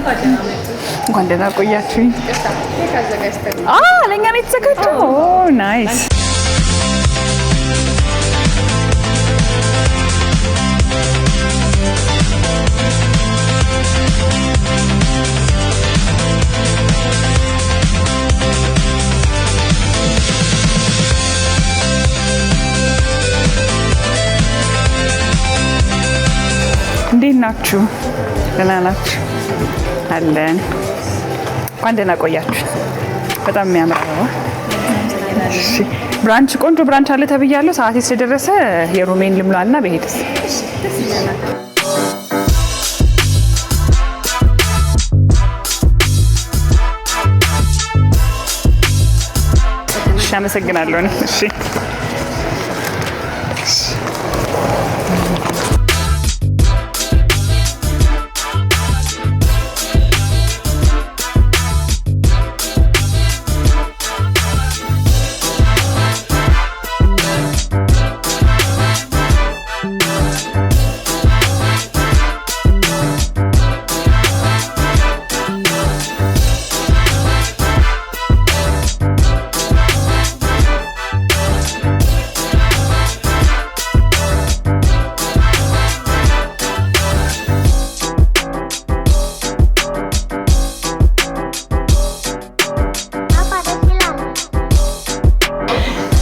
እንኳን ደህና ቆያችሁኝ። ለእኛ ነው የተዘጋጀው። ናይስ። እንዴት ናችሁ? ደህና ናችሁ? አለን። እንኳን ደህና ቆያችሁ። በጣም የሚያምር አበባ። እሺ፣ ብራንች ቆንጆ ብራንች አለ ተብያለሁ። ሰዓቴ ስለደረሰ የሩሜን ልምላልና በሄድስ እሺ፣ አመሰግናለሁ። እሺ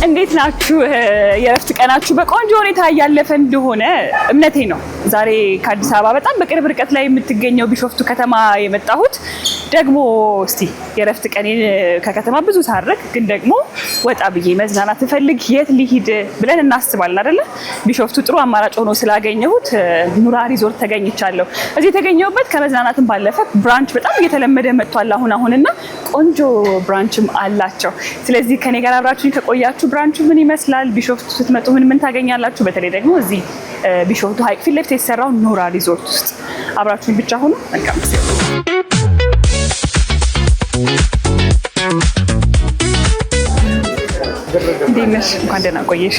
እንዴት ናችሁ? የእረፍት ቀናችሁ በቆንጆ ሁኔታ እያለፈ እንደሆነ እምነቴ ነው። ዛሬ ከአዲስ አበባ በጣም በቅርብ ርቀት ላይ የምትገኘው ቢሾፍቱ ከተማ የመጣሁት ደግሞ እስቲ የእረፍት ቀኔን ከከተማ ብዙ ሳርቅ ግን ደግሞ ወጣ ብዬ መዝናናት ፈልግ የት ሊሂድ ብለን እናስባለን አይደለ? ቢሾፍቱ ጥሩ አማራጭ ሆኖ ስላገኘሁት ኑራ ሪዞርት ተገኝቻለሁ። እዚህ የተገኘሁበት ከመዝናናትም ባለፈ ብራንች በጣም እየተለመደ መጥቷል አሁንና ቆንጆ ብራንችም አላቸው። ስለዚህ ከኔ ጋር አብራችሁኝ ከቆያችሁ ብራንቹ ምን ይመስላል፣ ቢሾፍቱ ስትመጡ ምን ታገኛላችሁ፣ በተለይ ደግሞ እዚህ ቢሾፍቱ ሀይቅ ፊት ለፊት የተሰራው ኑራ ሪዞርት ውስጥ አብራችሁኝ ብቻ ሆኑ። መልካም ጊዜ። እንዴት ነሽ? እንኳን ደህና ቆየሽ።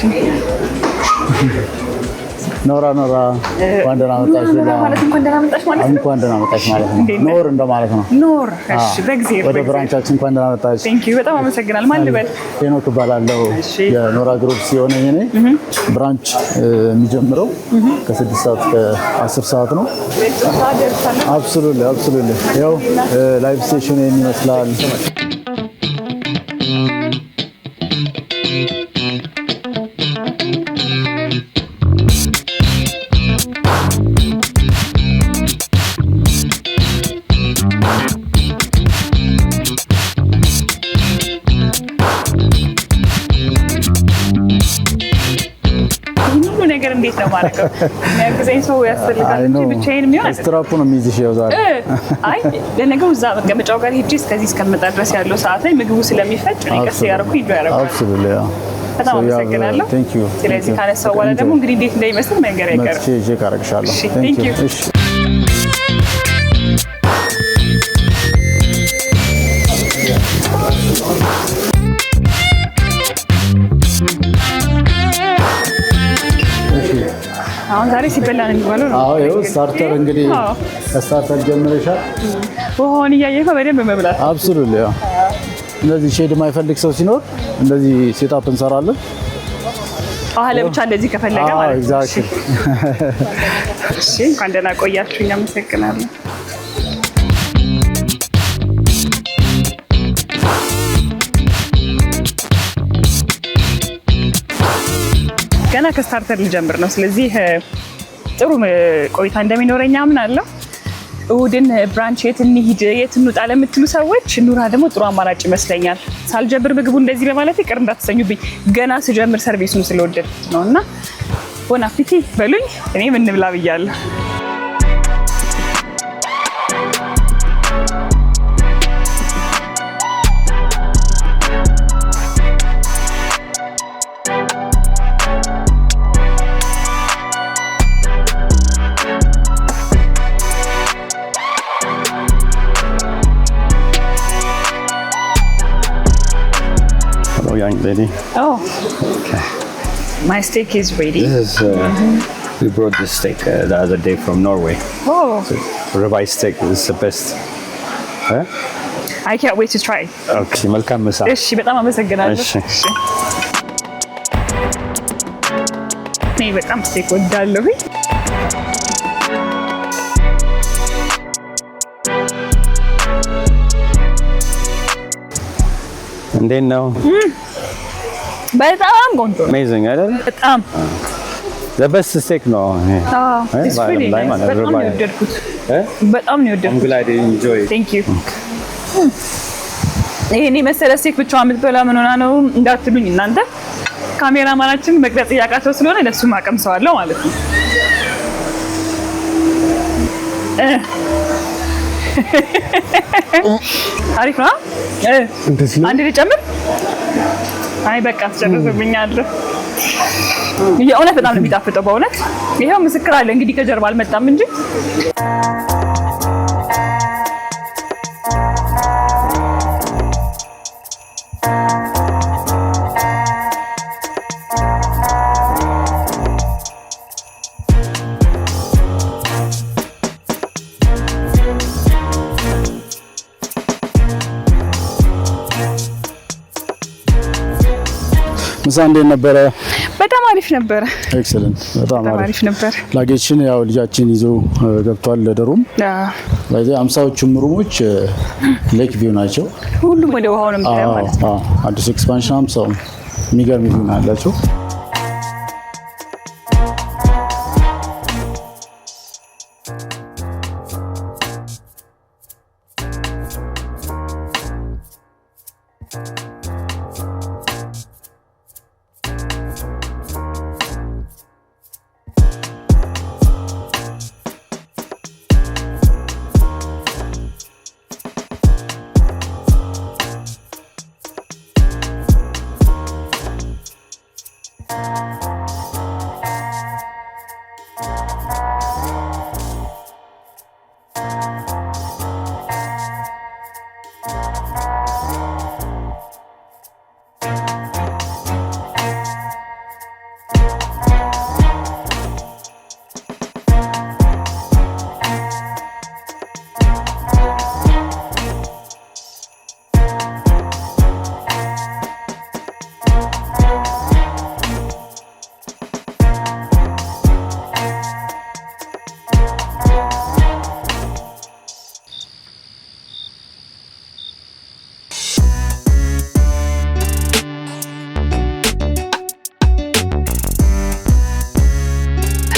ኖራ እንኳን ደህና መጣሽ ማለት እንኳን ደህና መጣሽ ማለት ነው። እንኳን ደህና መጣሽ ማለት ነው። ኖር እንደማለት ነው። ኖር። እሺ፣ በጊዜ ወደ ብራንቻችን እንኳን ደህና መጣሽ። ቴንክ ዩ፣ በጣም አመሰግናለሁ። ማን ልበል? ሄኖክ እባላለሁ። የኖራ ግሩፕ ሲሆን እኔ ብራንች የሚጀምረው ከ6 ሰዓት እስከ 10 ሰዓት ነው። አብሶሉትሊ ያው ላይቭ ስቴሽን ይመስላል። እንዴት ነው ማለት ነው? የሚያግዘኝ ሰው ያስፈልጋል እንጂ ብቻዬን የሚሆን ስትራፑ ነው የሚይዝሽ። ያው ዛሬ አይ ለነገው እዛ መቀመጫው ጋር ሄጄ እስከዚህ እስከመጣ ድረስ ያለው ሰዓት ላይ ምግቡ ስለሚፈጭ እኔ ቀስ ያደረኩ ይዶ ያደረኩ። አብሶሉትሊ ያው በጣም አመሰግናለሁ። ስለዚህ ካነሳው በኋላ ደግሞ እንግዲህ እንዴት እንደሚመስል መንገር አይቀርም። እሺ፣ ካረግሻለሁ። ቴንክ ዩ። እሺ አሁን ዛሬ ሲበላ ነው የሚባለው ነው። አዎ ይኸው ስታርተር እንግዲህ ከስታርተር ጀምረሻል። ውሃውን እያየህ በደንብ መብላት። አብሶሉትሊ ያው እንደዚህ ሼድ የማይፈልግ ሰው ሲኖር እንደዚህ ሴታፕ እንሰራለን። ለብቻ እንደዚህ ከፈለገ ማለት ነው። ኤግዛክትሊ። እሺ፣ እንኳን ደህና ቆያችሁኝ። አመሰግናለሁ። ገና ከስታርተር ልጀምር ነው። ስለዚህ ጥሩ ቆይታ እንደሚኖረኝ አምናለሁ። እሑድን ብራንች የት እንሂድ የት እንውጣ ለምትሉ ሰዎች ኑራ ደግሞ ጥሩ አማራጭ ይመስለኛል። ሳልጀምር ምግቡ እንደዚህ በማለት ይቅር እንዳትሰኙብኝ፣ ገና ስጀምር ሰርቪሱን ስለወደድኩት ነው። እና ቦን አፒቲ በሉኝ። እኔ ምን ብላ ብያለሁ። Young lady. Oh, okay. My steak is ready. This is we brought this steak the other day from Norway. Oh, so ribeye steak is the best. I can't wait to try. ኦኬ መልካም ምሳ። እሺ በጣም አመሰግናለሁ። እሺ እኔ በጣም ስቴክ ወዳለሁ። እንዴት ነው? በጣም ቆንጆ ነው። አሜዚንግ አይደል? በጣም the best steak ነው። it's really nice. በጣም ነው የወደድኩት። በጣም ነው የወደድኩት። I'm glad you enjoy it. Thank you. ይሄኔ መሰለ ስቴክ ብቻዋን የምትበላ ምን ሆና ነው እንዳትሉኝ እናንተ። ካሜራማናችን መቅረጽ ያቃተው ስለሆነ ለሱ ማቀም ሰው አለው ማለት ነው። አሪፍ ነው። አንድ ልጨምር? አይ በቃ አስጨርሱብኛል። የእውነት በጣም ነው የሚጣፍጠው በእውነት። ይሄው ምስክር አለ እንግዲህ ከጀርባ አልመጣም እንጂ ምሳ እንዴት ነበረ? በጣም አሪፍ ነበረ። ኤክሰለንት። በጣም አሪፍ ነበር። ላጌችን ያው ልጃችን ይዞ ገብቷል ለደሩም። ስለዚህ 50ዎቹም ሩሞች ሌክ ቪው ናቸው። ሁሉም ወደ ውሃው ነው የሚታየው ማለት ነው። አዲስ ኤክስፓንሽን 50 የሚገርም ቪው አላቸው።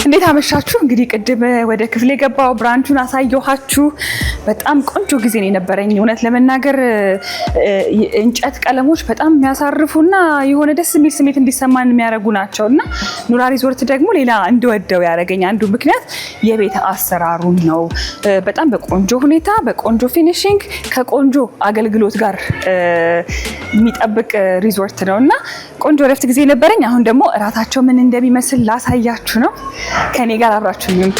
እንዴት አመሻችሁ? እንግዲህ ቅድም ወደ ክፍል የገባው ብራንቹን አሳየኋችሁ። በጣም ቆንጆ ጊዜ ነው የነበረኝ። እውነት ለመናገር እንጨት ቀለሞች በጣም የሚያሳርፉና የሆነ ደስ የሚል ስሜት እንዲሰማን የሚያደርጉ ናቸውና ኑራ ሪዞርት ደግሞ ሌላ እንድወደው ያደረገኝ አንዱ ምክንያት የቤት አሰራሩን ነው። በጣም በቆንጆ ሁኔታ በቆንጆ ፊኒሺንግ ከቆንጆ አገልግሎት ጋር የሚጠብቅ ሪዞርት ነውና ቆንጆ ረፍት ጊዜ ነበረኝ። አሁን ደግሞ እራታቸው ምን እንደሚመስል ላሳያችሁ ነው። ከኔ ጋር አብራችሁ ይሁን።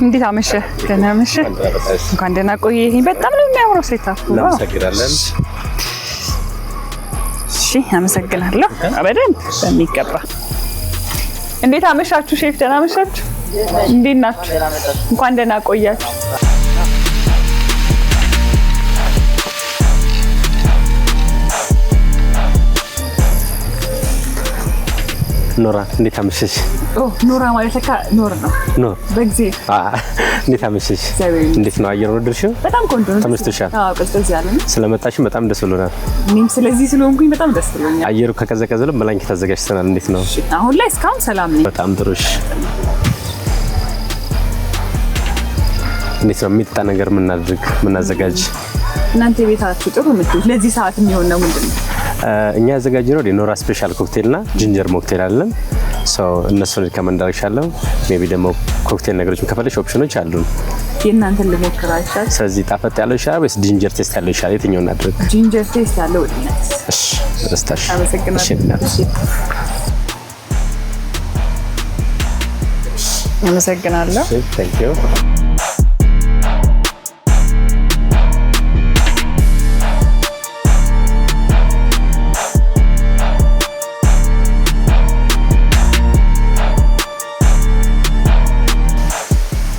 እንዴት አመሸ? ደህና አመሸ? እንኳን ደህና ቆየህ። በጣም ነው የሚያምረው ሴታፕ። እናመሰግናለን። እሺ አመሰግናለሁ። በደንብ በሚገባ። እንዴት አመሻችሁ ሼፍ? ደህና አመሻችሁ? እንዴት ናችሁ? እንኳን ደህና ቆያችሁ። ኖራ እንዴት አመሸሽ? ኖራ ማለት ለካ ኖር ነው። ኖር በጊዜ እንዴት አመሸሽ? እንዴት ነው አየር ወደድሽው? በጣም ቆንጆ ነው። ተመችቶሻል? አዎ ቀዝቀዝ ያለ ነው። ስለመጣሽ በጣም ደስ ብሎናል። እኔም ስለዚህ ስለሆንኩኝ በጣም ደስ ብሎኛል። አየሩ ከቀዘቀዘለ ብላንኬት አዘጋጅተናል። እንዴት ነው? አሁን ላይ እስካሁን ሰላም ነኝ። በጣም ጥሩ። እሺ እንዴት ነው የሚጣ ነገር ምናዘጋጅ? እናንተ ቤታችሁ ጥሩ ምትል ለዚህ ሰዓት የሚሆን ነው ምንድነው? እኛ ያዘጋጅነው የኖራ ስፔሻል ኮክቴልና ጂንጀር ሞክቴል አለን። እነሱን ሪከመንድ አድርግሻለሁ። ሜቢ ደግሞ ኮክቴል ነገሮች ከፈለሽ ኦፕሽኖች አሉን። የእናንተን ልሞክር አይሻል? ስለዚህ ጣፈጥ ያለው ይሻላል ወይስ ጂንጀር ቴስት ያለው ይሻላል? የትኛውን እናድርግ? ጂንጀር ቴስት ያለው ወዲነት። እሺ ደስታሽ። አመሰግናለሁ። አመሰግናለሁ። ታንክ ዩ።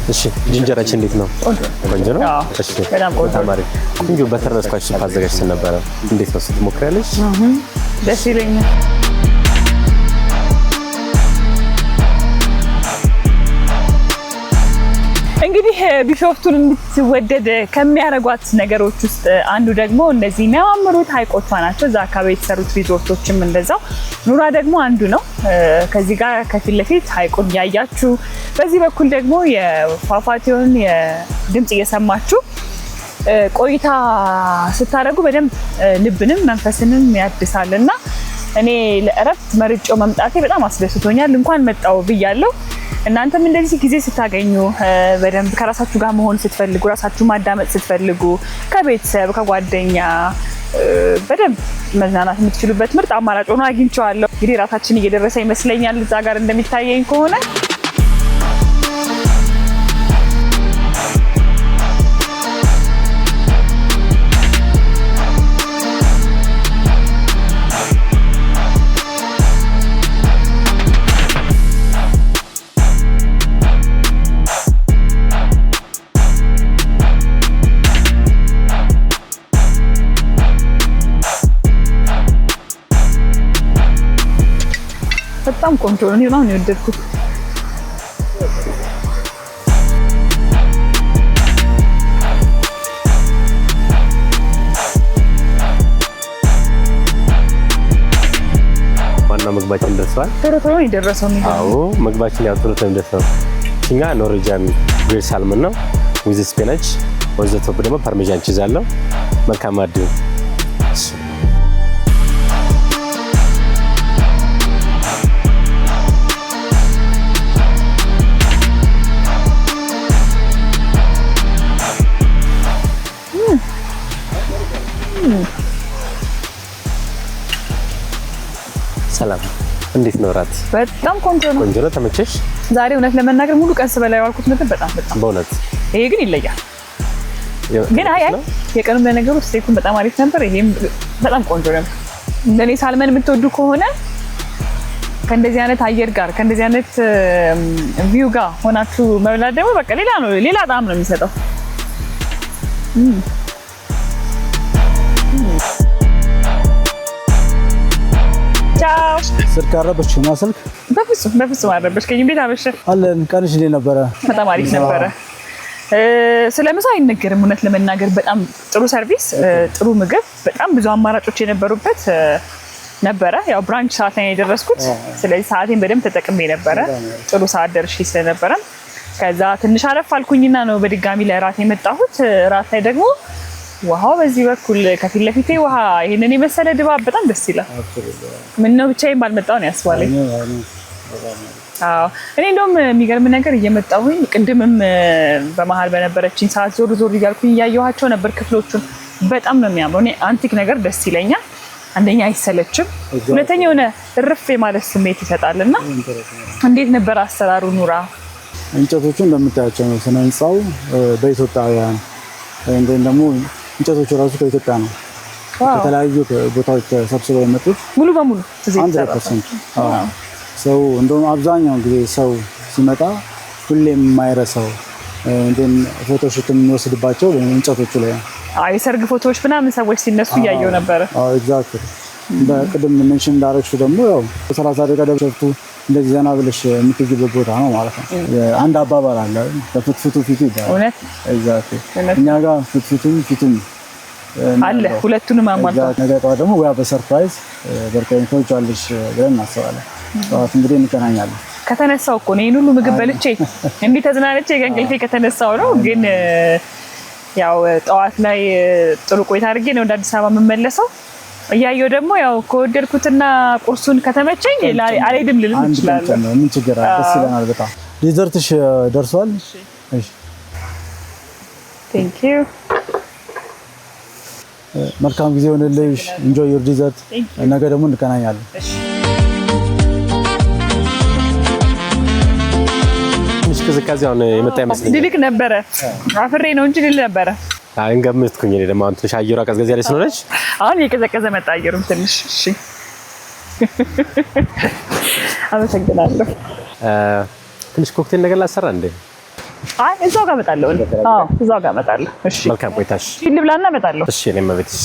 እሺ ጂንጀራችን እንዴት ነው? ቆንጆ ነው። እሺ በጣም ቆንጆ ተማሪ እንዴ በተረስኳች ሱፕ አዘጋጅተን ነበር። እንዴት ነው ስትሞክሪያለሽ? ደስ ይለኛል። እንግዲህ ቢሾፍቱን እንድትወደድ ከሚያደርጓት ነገሮች ውስጥ አንዱ ደግሞ እነዚህ የሚያማምሩት ሀይቆቿ ናቸው። እዛ አካባቢ የተሰሩት ሪዞርቶችም እንደዛው። ኑራ ደግሞ አንዱ ነው። ከዚህ ጋር ከፊት ለፊት ሀይቁን እያያችሁ፣ በዚህ በኩል ደግሞ የፏፏቴውን የድምፅ እየሰማችሁ ቆይታ ስታደርጉ በደንብ ልብንም መንፈስንም ያድሳል እና እኔ ለእረፍት መርጬው መምጣቴ በጣም አስደስቶኛል። እንኳን መጣው ብያለሁ። እናንተም እንደዚህ ጊዜ ስታገኙ በደንብ ከራሳችሁ ጋር መሆን ስትፈልጉ፣ ራሳችሁ ማዳመጥ ስትፈልጉ፣ ከቤተሰብ ከጓደኛ በደንብ መዝናናት የምትችሉበት ምርጥ አማራጭ ሆኖ አግኝቼዋለሁ። እንግዲህ ራሳችን እየደረሰ ይመስለኛል እዛ ጋር እንደሚታየኝ ከሆነ። በጣም ቆንጆ ነው። እኔ ነው የወደድኩት። ዋናው ምግባችን ደርሷል። ቶሎ ነው የደረሰው። አዎ ምግባችን ያው ቶሎ ነው የደረሰው። እኛ ኖርዌጂያን ግሪል ሳልመን ነው ዊዝ ስፒናች፣ ወዘተ ደግሞ ፓርሜዛን ቺዝ አለው። መልካም አድሩ። ሰላም እንዴት ነው ራት? በጣም ቆንጆ ነው። ቆንጆ ነው። ተመቸሽ? ዛሬ እውነት ለመናገር ሙሉ ቀን ስበላ ያልኩት ምግብ በጣም በእውነት ይሄ ግን ይለያል። ግን አይ የቀኑም ለነገሩ ስቴኩን በጣም አሪፍ ነበር። ይሄም በጣም ቆንጆ ነው። እንደኔ ሳልመን የምትወዱ ከሆነ ከእንደዚህ አይነት አየር ጋር ከእንደዚህ አይነት ቪው ጋር ሆናችሁ መብላት ደግሞ በቃ ሌላ ነው፣ ሌላ ጣዕም ነው የሚሰጠው። ስልክ አረበሽ ነው ስልክ? በፍጹም አረበሽከኝ። እንዴት አመሸ? አለን። ቀንሽ እንዴት ነበረ? በጣም አሪፍ ነበረ። ስለምሳ አይነገርም። እውነት ለመናገር በጣም ጥሩ ሰርቪስ፣ ጥሩ ምግብ፣ በጣም ብዙ አማራጮች የነበሩበት ነበረ። ያው ብራንች ሰዓት ላይ የደረስኩት፣ ስለዚህ ሰዓቴን በደንብ ተጠቅሜ ነበረ። ጥሩ ሰዓት ደርሼ ስለነበረ ከዛ ትንሽ አረፍ አልኩኝና ነው በድጋሚ ለራት የመጣሁት። ራት ላይ ደግሞ ውሃው በዚህ በኩል ከፊት ለፊቴ ውሃ፣ ይሄንን የመሰለ ድባብ በጣም ደስ ይላል። ምን ነው ብቻዬን ባልመጣሁ ነው ያስባለኝ። አዎ እኔ እንደውም የሚገርም ነገር እየመጣሁኝ ቅድምም በመሀል በነበረችኝ ሰዓት ዞር ዞር እያልኩኝ እያየኋቸው ነበር ክፍሎቹን። በጣም ነው የሚያምረው። እኔ አንቲክ ነገር ደስ ይለኛል። አንደኛ አይሰለችም፣ ሁለተኛ የሆነ እርፍ የማለት ስሜት ይሰጣልና። እንዴት ነበር አሰራሩ ኑራ? እንጨቶቹ እንደምታያቸው ነው። ስነ ህንጻው በኢትዮጵያውያን እንደን ደግሞ እንጨቶቹ ራሱ ከኢትዮጵያ ነው። ከተለያዩ ቦታዎች ተሰብስበው የመጡት ሙሉ በሙሉ 100%። ሰው እንደውም አብዛኛው ጊዜ ሰው ሲመጣ ሁሌም የማይረሳው እንደን ፎቶሹት የሚወስድባቸው እንጨቶቹ ላይ ነው። የሰርግ ፎቶዎች ምናምን ሰዎች ሲነሱ እያየው ነበረ። ኤግዛክትሊ። በቅድም ሜንሽን እንዳደረግሽው ደግሞ ያው 30 ደቂቃ ደብሰቱ እንደዚህ ዘና ብለሽ የምትገኝበት ቦታ ነው ማለት ነው። አንድ አባባል አለ፣ ፍትፍቱ ፊቱ ይባላል። እውነት? ኤግዛክትሊ። እኛ ጋር ፍትፍቱም ፊቱም አለ፣ ሁለቱንም አሟልቷል። ነገ ጠዋት ደግሞ ወይ በሰርፕራይዝ በርከንቶች አለሽ ብለን እናስባለን። ጠዋት እንግዲህ እንገናኛለን። ከተነሳው እኮ ነው ይሄን ሁሉ ምግብ በልቼ እንዲህ ተዝናንቼ ከእንቅልፌ ከተነሳው ነው። ግን ያው ጠዋት ላይ ጥሩ ቆይታ አድርጌ ነው ወደ አዲስ አበባ የምመለሰው። እያየሁ ደግሞ ያው ከወደድኩትና ቁርሱን ከተመቸኝ አልሄድም ልል እችላለሁ። ምን ችግር አለ? ደስ ይለናል በጣም። ዲዘርትሽ ደርሷል? እሺ ቴንክ ዩ። መልካም ጊዜ ሆነልሽ። ኢንጆይ ዩር ዲዘርት። ነገ ደግሞ እንገናኛለን። ትንሽ ቅዝቃዜ አሁን የመጣ ይመስለኛል። ድልቅ ነበረ፣ አፍሬ ነው እንጂ ድል ነበረ። እንገምትኩኝ እኔ ደግሞ አሁን ትንሽ አየሯ ቀዝቀዝ ያለች ስለሆነች አሁን እየቀዘቀዘ መጣ አየሩም ትንሽ። እሺ አመሰግናለሁ። ትንሽ ኮክቴል ነገር ላሰራ እንዴ? አይ እዛው ጋር እመጣለሁ። አዎ እዛው ጋር እመጣለሁ። እሺ መልካም ቆይታሽ። ልብላና እመጣለሁ። እሺ እኔም ቤትስ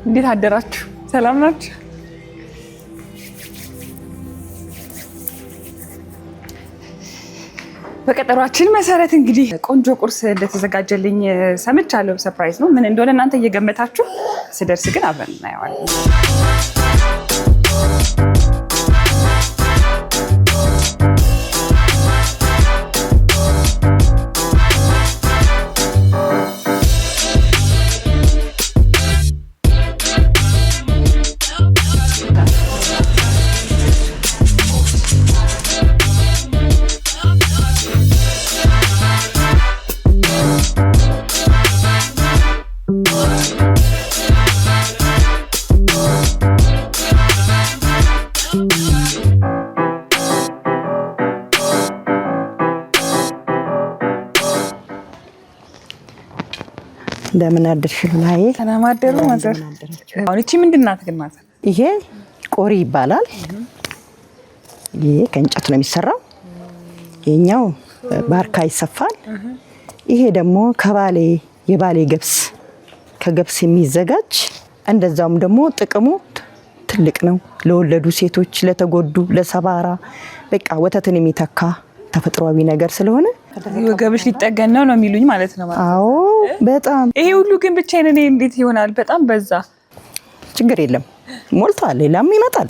እንዴት አደራችሁ? ሰላም ናችሁ? በቀጠሯችን መሰረት እንግዲህ ቆንጆ ቁርስ እንደተዘጋጀልኝ ሰምቻለሁ። ሰርፕራይዝ ነው። ምን እንደሆነ እናንተ እየገመታችሁ ስደርስ ግን አብረን እናየዋለን። እንደምን አደርሽ ሉላዬ? ሰላም አደሩ ማዘር። አሁን እቺ ምንድን ናት ግን ማዘር? ይሄ ቆሪ ይባላል። ይሄ ከእንጨት ነው የሚሰራው። የኛው ባርካ ይሰፋል። ይሄ ደግሞ የባሌ ገብስ ከገብስ የሚዘጋጅ እንደዛውም ደግሞ ጥቅሙ ትልቅ ነው። ለወለዱ ሴቶች፣ ለተጎዱ፣ ለሰባራ በቃ ወተትን የሚተካ ተፈጥሯዊ ነገር ስለሆነ ወገብሽ ሊጠገን ነው የሚሉኝ ማለት ነው። አዎ በጣም ይሄ ሁሉ ግን ብቻዬን እኔ እንዴት ይሆናል? በጣም በዛ። ችግር የለም ሞልቷል፣ ሌላም ይመጣል።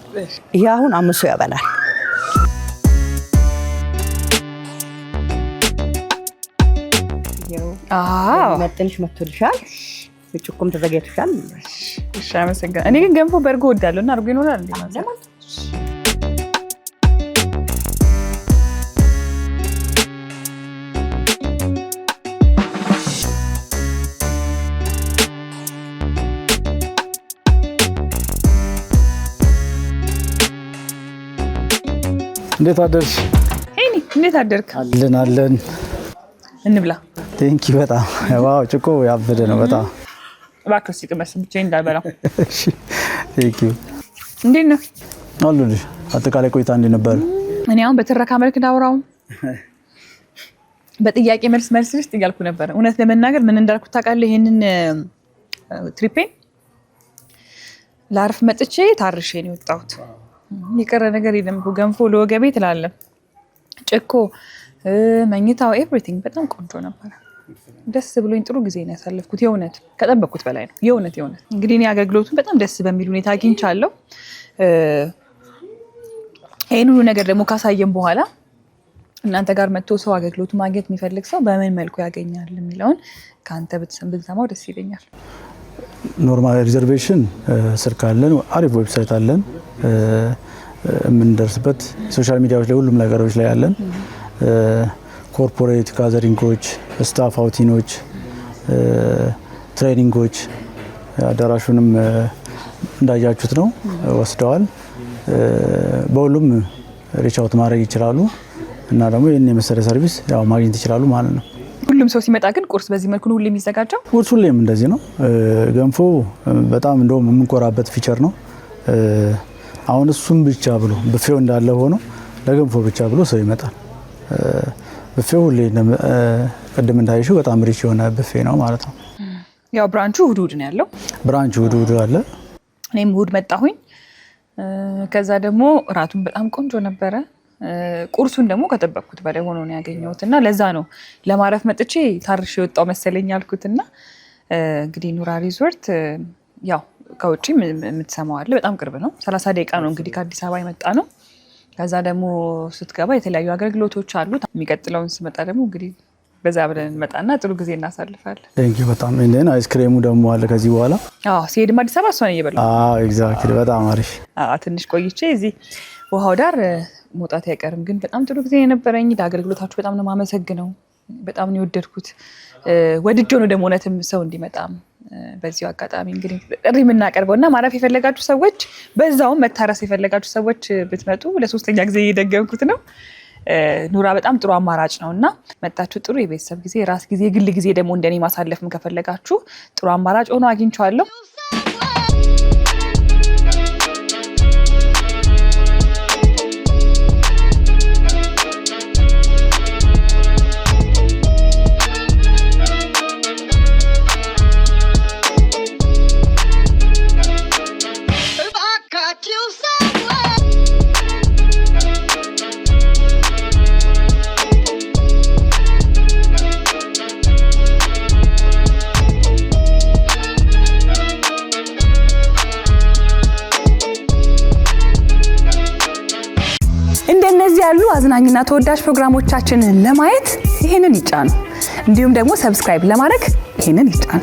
ይሄ አሁን አምሶ ያበላል። መጥንሽ መጥቶልሻል። ብጭቁም ተዘጋጅቷል። እሺ አመሰግናለሁ። እኔ ግን ገንፎ በርጎ ወዳለሁ እና አርጎ ይኖራል እንዴ ማለት ነው? እንዴት አደርሽ? ሄኒ እንዴት አደርክ? አለን እንብላ። ቴንኪ በጣም ዋው፣ ጭቆ ያበደ ነው በጣም። እባክህ ሲቅመስ ብቻዬን እንዳልበላው። እሺ ቴንኪ። እንዴት ነህ? አሉልሽ። አጠቃላይ ቆይታ እንዴት ነበር? እኔ አሁን በትረካ መልክ ዳውራው በጥያቄ መልስ ልስጥ እያልኩ ነበር። እውነት ለመናገር ምን እንዳልኩ ታውቃለህ? ይሄንን ትሪፔን ላርፍ መጥቼ ታርሼ ነው የወጣሁት። የቀረ ነገር የለም። ገንፎ ለወገቤ ትላለህ። ጭኮ፣ መኝታው፣ ኤቭሪቲንግ በጣም ቆንጆ ነበር። ደስ ብሎኝ ጥሩ ጊዜ ነው ያሳለፍኩት። የእውነት ከጠበቅኩት በላይ ነው። የእውነት እንግዲህ እኔ አገልግሎቱን በጣም ደስ በሚል ሁኔታ አግኝቻለሁ። ይህን ሁሉ ነገር ደግሞ ካሳየን በኋላ እናንተ ጋር መጥቶ ሰው አገልግሎቱ ማግኘት የሚፈልግ ሰው በምን መልኩ ያገኛል የሚለውን ከአንተ ብትሰማው ደስ ይለኛል። ኖርማል ሪዘርቬሽን ስልክ አለን፣ አሪፍ ዌብሳይት አለን፣ የምንደርስበት ሶሻል ሚዲያዎች ላይ ሁሉም ነገሮች ላይ አለን። ኮርፖሬት ጋዘሪንጎች፣ ስታፍ አውቲኖች፣ ትሬኒንጎች አዳራሹንም እንዳያችሁት ነው ወስደዋል። በሁሉም ሪች አውት ማድረግ ይችላሉ እና ደግሞ ይህን የመሰለ ሰርቪስ ያው ማግኘት ይችላሉ ማለት ነው። ሁሉም ሰው ሲመጣ ግን ቁርስ በዚህ መልኩ ነው ሁሌ የሚዘጋጀው? ቁርስ ሁሌም እንደዚህ ነው። ገንፎ በጣም እንደውም የምንኮራበት ፊቸር ነው። አሁን እሱም ብቻ ብሎ ብፌው እንዳለ ሆኖ ለገንፎ ብቻ ብሎ ሰው ይመጣል። ብፌው ሁሌ ቅድም እንዳይሽው በጣም ሪች የሆነ ብፌ ነው ማለት ነው። ያው ብራንቹ እሑድ ነው ያለው። ብራንቹ እሑድ አለ። እኔም እሑድ መጣሁኝ። ከዛ ደግሞ እራቱን በጣም ቆንጆ ነበረ። ቁርሱን ደግሞ ከጠበቅኩት በላይ ሆኖ ነው ያገኘሁት እና ለዛ ነው ለማረፍ መጥቼ ታርሽ የወጣው መሰለኝ ያልኩትና እንግዲህ ኑራ ሪዞርት ያው ከውጪ የምትሰማው አለ። በጣም ቅርብ ነው። 30 ደቂቃ ነው እንግዲህ ከአዲስ አበባ የመጣ ነው። ከዛ ደግሞ ስትገባ የተለያዩ አገልግሎቶች አሉ። የሚቀጥለውን ስመጣ ደግሞ እንግዲህ በዛ ብለን እንመጣና ጥሩ ጊዜ እናሳልፋለን። ቴንኪው በጣም እንደና አይስክሬሙ ደግሞ አለ ከዚህ በኋላ። ሲሄድም አዲስ አበባ እሷን እየበላሁ። ኤግዛክትሊ በጣም አሪፍ። ትንሽ ቆይቼ እዚህ ውሃው ዳር መውጣት አይቀርም። ግን በጣም ጥሩ ጊዜ የነበረኝ። ለአገልግሎታችሁ በጣም ነው የማመሰግነው። በጣም ነው የወደድኩት። ወድጄው ነው ደግሞ እውነትም ሰው እንዲመጣም በዚሁ አጋጣሚ እንግዲህ ጥሪ የምናቀርበው እና ማረፍ የፈለጋችሁ ሰዎች በዛውም መታረስ የፈለጋችሁ ሰዎች ብትመጡ ለሶስተኛ ጊዜ እየደገምኩት ነው። ኑራ በጣም ጥሩ አማራጭ ነው እና መጣችሁ ጥሩ የቤተሰብ ጊዜ፣ ራስ ጊዜ፣ የግል ጊዜ ደግሞ እንደኔ ማሳለፍም ከፈለጋችሁ ጥሩ አማራጭ ሆኖ አግኝቼዋለሁ። እንደነዚህ ያሉ አዝናኝና ተወዳጅ ፕሮግራሞቻችንን ለማየት ይሄንን ይጫኑ። እንዲሁም ደግሞ ሰብስክራይብ ለማድረግ ይሄንን ይጫኑ።